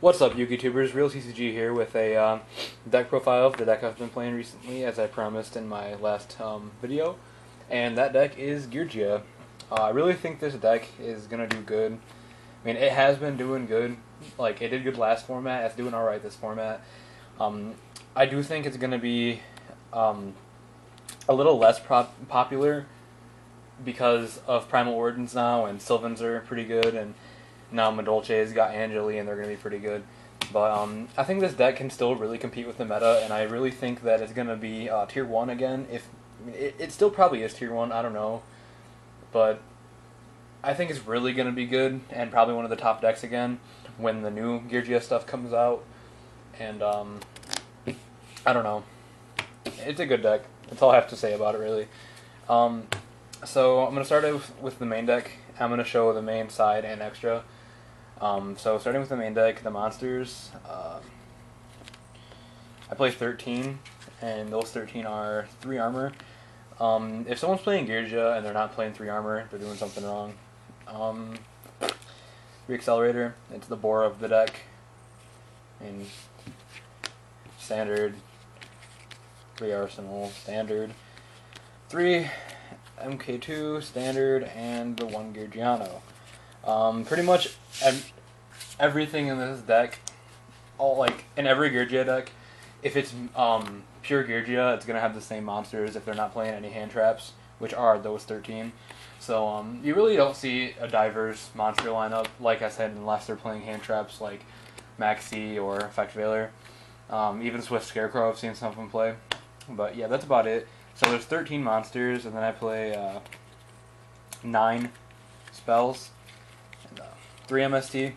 What's up, YouTubers? Real TCG here with a deck profile of the deck I've been playing recently, as I promised in my last video. And that deck is Geargia. I really think this deck is going to do good. I mean, it has been doing good. Like, it did good last format. It's doing alright this format. I do think it's going to be a little less popular because of Primal Origins now, and Sylvans are pretty good, and now Madolche's got Angeli, and they're going to be pretty good. But I think this deck can still really compete with the meta, and I really think that it's going to be Tier 1 again. It still probably is Tier 1, I don't know. But I think it's really going to be good, and probably one of the top decks again when the new Geargia stuff comes out. And I don't know. It's a good deck. That's all I have to say about it, really. So I'm going to start with the main deck. I'm going to show the main side and extra. So starting with the main deck, the monsters, I play 13, and those 13 are 3 armor. If someone's playing Geargia and they're not playing 3 armor, they're doing something wrong. 3 accelerator, it's the bore of the deck, and standard, 3 arsenal, standard, 3 MK2, standard, and the 1 Geargiano. Pretty much everything in this deck, in every Geargia deck, if it's pure Geargia, it's gonna have the same monsters if they're not playing any hand traps, which are those 13. So you really don't see a diverse monster lineup, like I said, unless they're playing hand traps like Maxi or Effect Veiler. Even Swift Scarecrow, I've seen some of them play. But yeah, that's about it. So there's 13 monsters, and then I play 9 spells. 3 MST.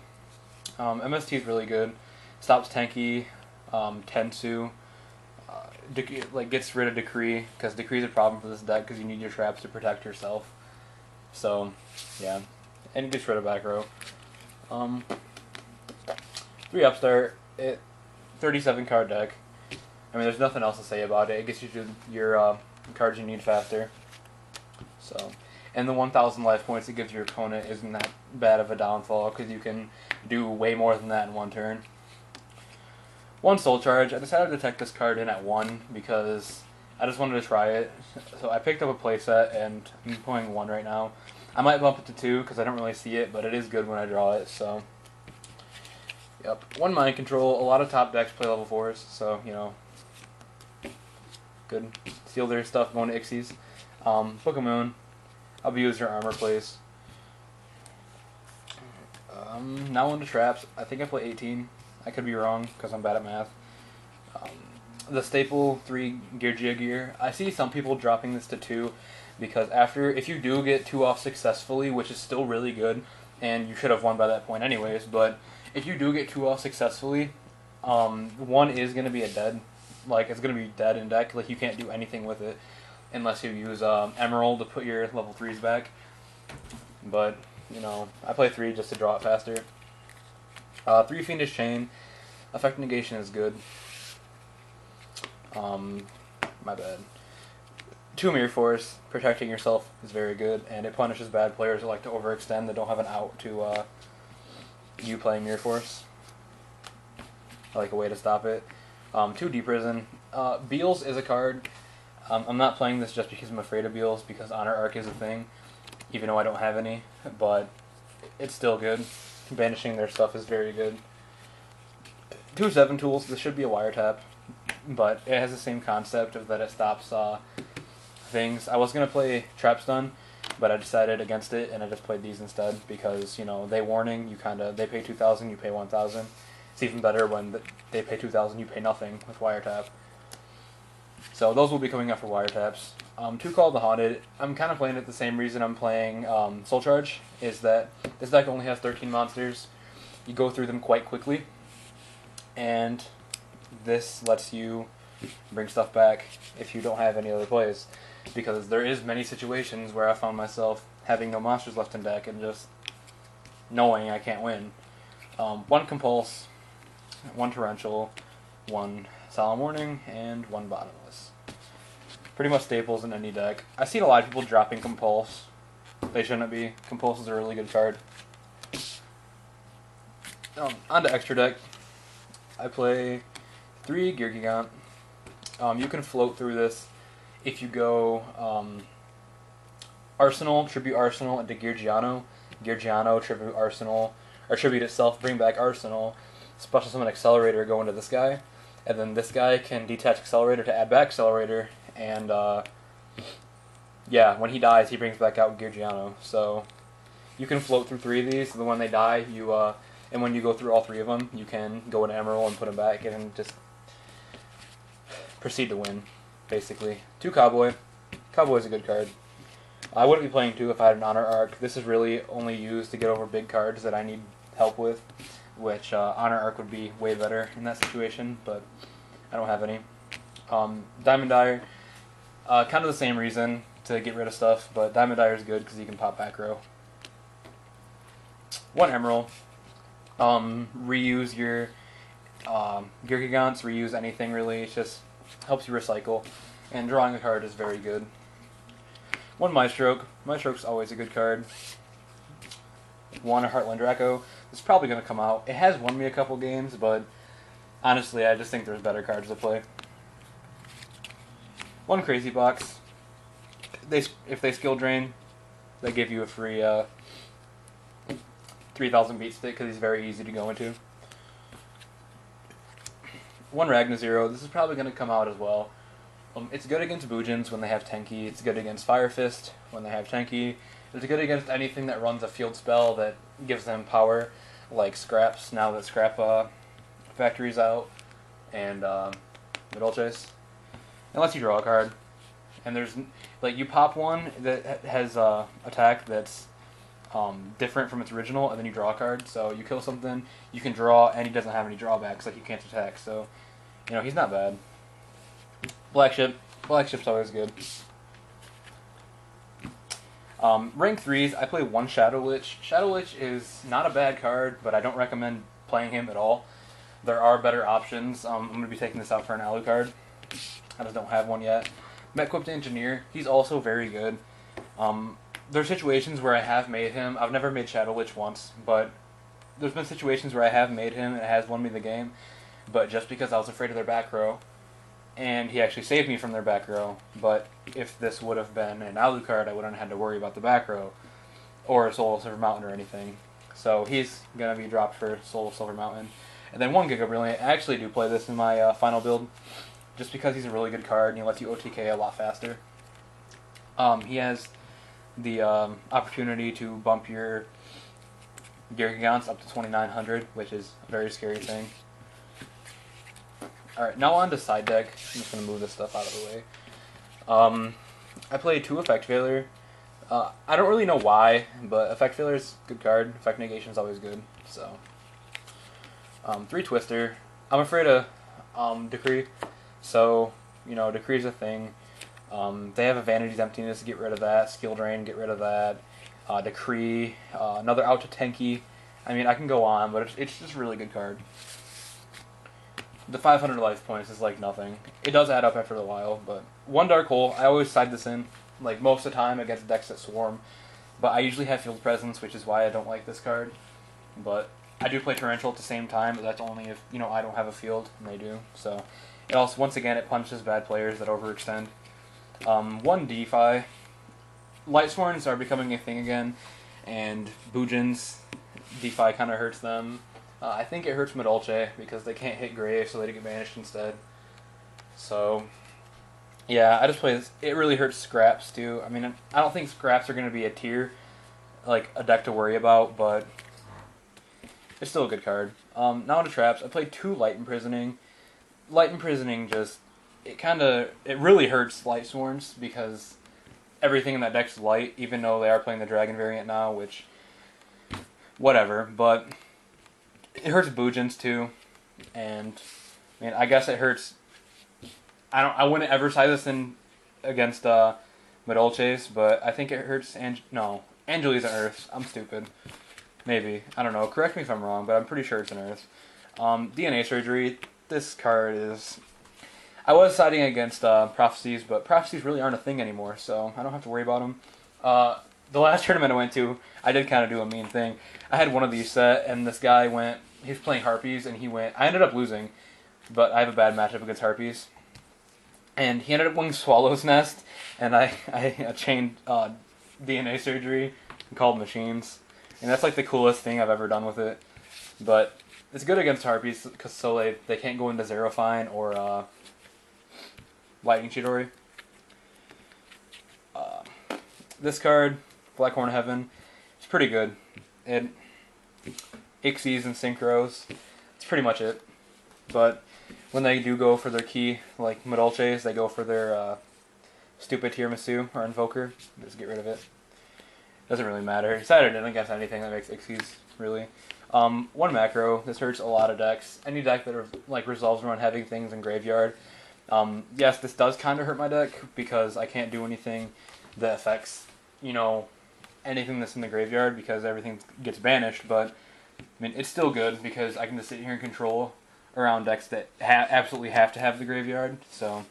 MST is really good. Stops Tenki, Tensu, gets rid of Decree, because Decree is a problem for this deck because you need your traps to protect yourself. So, yeah. And it gets rid of back row. 3 Upstart, 37 card deck. I mean, there's nothing else to say about it. It gets you to your cards you need faster. So, and the 1,000 life points it gives your opponent isn't that bad of a downfall, because you can do way more than that in 1 turn. 1 Soul Charge. I decided to tech this card in at 1 because I just wanted to try it. So I picked up a playset, and I'm playing 1 right now. I might bump it to 2 because I don't really see it, but it is good when I draw it. So, yep. 1 Mind Control. A lot of top decks play level 4s, so, you know, good. Steal their stuff going to Ixies. Book of Moon. I'll be using your armor plays. Now on to traps. I think I play 18. I could be wrong because I'm bad at math. The staple 3 Geargia gear. I see some people dropping this to 2 because if you do get 2 off successfully, which is still really good, and you should have won by that point anyways, but if you do get 2 off successfully, 1 is going to be it's going to be dead in deck. Like, you can't do anything with it unless you use Emerald to put your level 3s back. But, you know, I play 3 just to draw it faster. 3 Fiendish Chain. Effect Negation is good. My bad. 2 Mirror Force. Protecting yourself is very good, and it punishes bad players who like to overextend that don't have an out to you playing Mirror Force. I like a way to stop it. 2 Deep Prison. Beals is a card. I'm not playing this just because I'm afraid of Beals, because Honor Arc is a thing, even though I don't have any, but it's still good. Banishing their stuff is very good. 2 7 Tools. This should be a wiretap, but it has the same concept of that it stops things. I was going to play Trap Stun, but I decided against it, and I just played these instead, because, you know, they warning, they pay 2,000, you pay 1,000. It's even better when they pay 2,000, you pay nothing with wiretap. So those will be coming up for wiretaps. 2 Call the Haunted. I'm kind of playing it the same reason I'm playing Soul Charge, is that this deck only has 13 monsters. You go through them quite quickly, and this lets you bring stuff back if you don't have any other plays, because there is many situations where I found myself having no monsters left in deck and just knowing I can't win. 1 Compulse, 1 Torrential, 1 Solemn Warning, and 1 Bottomless. Pretty much staples in any deck. I've seen a lot of people dropping Compulse. They shouldn't be. Compulse is a really good card. On to extra deck. I play 3 Geargia. You can float through this if you go Arsenal, Tribute Arsenal into Geargiano. Geargiano, Tribute Arsenal, or Tribute itself, bring back Arsenal. Special Summon Accelerator, go into this guy. And then this guy can detach Accelerator to add back Accelerator. And, yeah, when he dies, he brings back out Geargiano. So, you can float through 3 of these. So when they die, you, and when you go through all 3 of them, you can go in Emerald and put them back and just proceed to win, basically. 2 Cowboy. Cowboy's a good card. I wouldn't be playing 2 if I had an Honor Arc. This is really only used to get over big cards that I need help with, which Honor Arc would be way better in that situation, but I don't have any. Diamond Dyer, kind of the same reason to get rid of stuff, but Diamond Dyer is good because you can pop back row. 1 Emerald. Reuse your Geargigants, reuse anything really. It just helps you recycle, and drawing a card is very good. 1 Maestroke. Maestroke's always a good card. 1 Heartland Draco. It's probably going to come out. It has won me a couple games, but honestly, I just think there's better cards to play. 1 Crazy Box. If they skill drain, they give you a free 3000 beat stick because he's very easy to go into. 1 Ragnazero. This is probably going to come out as well. It's good against Boojins when they have Tenki. It's good against Fire Fist when they have Tenki. It's good against anything that runs a field spell that gives them power, like Scraps, now that Scrap Factory's out, and Middle Chase. Unless you draw a card. And there's, like, you pop one that has attack that's different from its original, and then you draw a card. So you kill something, you can draw, and he doesn't have any drawbacks, like you can't attack. So, you know, he's not bad. Black Ship. Black Ship's always good. Rank 3s, I play 1 Shadow Lich. Shadow Lich is not a bad card, but I don't recommend playing him at all. There are better options. I'm going to be taking this out for an Alucard. I just don't have one yet. Met-Equipped Engineer, he's also very good. There's situations where I have made him. I've never made Shadow Lich once, but there's been situations where I have made him and it has won me the game. But just because I was afraid of their back row, and he actually saved me from their back row. But if this would have been an Alucard, I wouldn't have had to worry about the back row, or Soul of Silver Mountain or anything. So he's going to be dropped for Soul of Silver Mountain. And then 1 Giga Brilliant. I actually do play this in my final build, just because he's a really good card and he lets you OTK a lot faster. He has the opportunity to bump your Geargigants up to 2900, which is a very scary thing. Alright, now on to side deck. I'm just going to move this stuff out of the way. I play 2 Effect Failure. I don't really know why, but Effect Failure is a good card. Effect Negation is always good. So, 3 Twister. I'm afraid of Decree. So, you know, Decree is a thing. They have a Vanity's Emptiness, get rid of that. Skill Drain, get rid of that. Decree, another out to Tenki. I mean, I can go on, but it's just a really good card. The 500 life points is like nothing. It does add up after a while, but 1 Dark Hole, I always side this in, like most of the time against decks that swarm, but I usually have Field Presence, which is why I don't like this card. But I do play Torrential at the same time, but that's only if, you know, I don't have a field, and they do. So it also, once again, it punishes bad players that overextend. 1 DeFi. Lightsworns are becoming a thing again, and Boojins, DeFi kind of hurts them. I think it hurts Medolce because they can't hit Grave, so they get banished instead. So, yeah, I just play this. It really hurts Scraps, too. I mean, I don't think Scraps are going to be a tier, like a deck to worry about, but it's still a good card. Now to Traps. I played 2 Light Imprisoning. Light Imprisoning just, it really hurts Light Swarms because everything in that deck's light, even though they are playing the Dragon variant now, which, whatever, but it hurts Boojins too, and I mean, I guess it hurts. I wouldn't ever side this in against Medolces, but I think it hurts. No, Angeli's an Earth. I'm stupid. Maybe, I don't know. Correct me if I'm wrong, but I'm pretty sure it's an Earth. DNA Surgery. This card is. I was siding against Prophecies, but Prophecies really aren't a thing anymore, so I don't have to worry about them. The last tournament I went to, I did kind of do a mean thing. I had one of these set, and this guy went he was playing Harpies, and he went. I ended up losing, but I have a bad matchup against Harpies. And he ended up winning Swallow's Nest, and I chained DNA surgery and called machines. And that's like the coolest thing I've ever done with it. But it's good against Harpies, because so they can't go into Zerofine or Lightning Chidori. This card, Blackhorn Heaven, it's pretty good. It Ixies and Synchros. That's pretty much it. But when they do go for their key, like Madolches, they go for their stupid Tiramisu or Invoker. Just get rid of it. Doesn't really matter. Decided I didn't guess anything that makes Ixies, really. One macro. This hurts a lot of decks. Any deck that like resolves around having things in graveyard. Yes, this does kind of hurt my deck because I can't do anything that affects, you know, anything that's in the graveyard because everything gets banished. But I mean, it's still good because I can just sit here and control around decks that absolutely have to have the graveyard. So,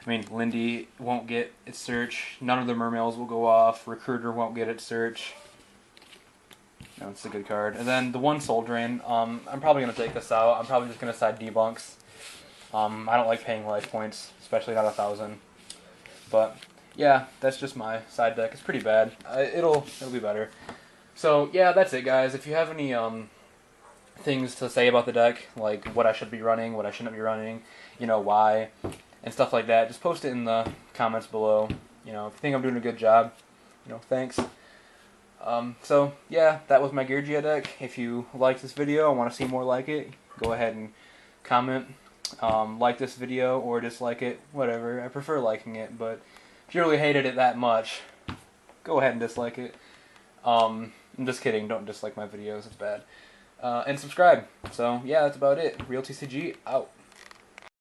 I mean, Lindy won't get its search. None of the Mermails will go off. Recruiter won't get its search. No, it's a good card. And then the one Soul Drain. I'm probably going to take this out. I'm probably just going to side debunks. I don't like paying life points, especially not 1,000. But yeah, that's just my side deck. It's pretty bad. It'll be better. So yeah, that's it, guys. If you have any things to say about the deck, like what I should be running, what I shouldn't be running, you know, why, and stuff like that, just post it in the comments below. You know, if you think I'm doing a good job, you know, thanks. So yeah, that was my Geargia deck. If you like this video and want to see more like it, go ahead and comment. Like this video or dislike it, whatever. I prefer liking it, but if you really hated it that much, go ahead and dislike it. I'm just kidding, don't dislike my videos, it's bad. And subscribe. So yeah, that's about it. Real TCG out.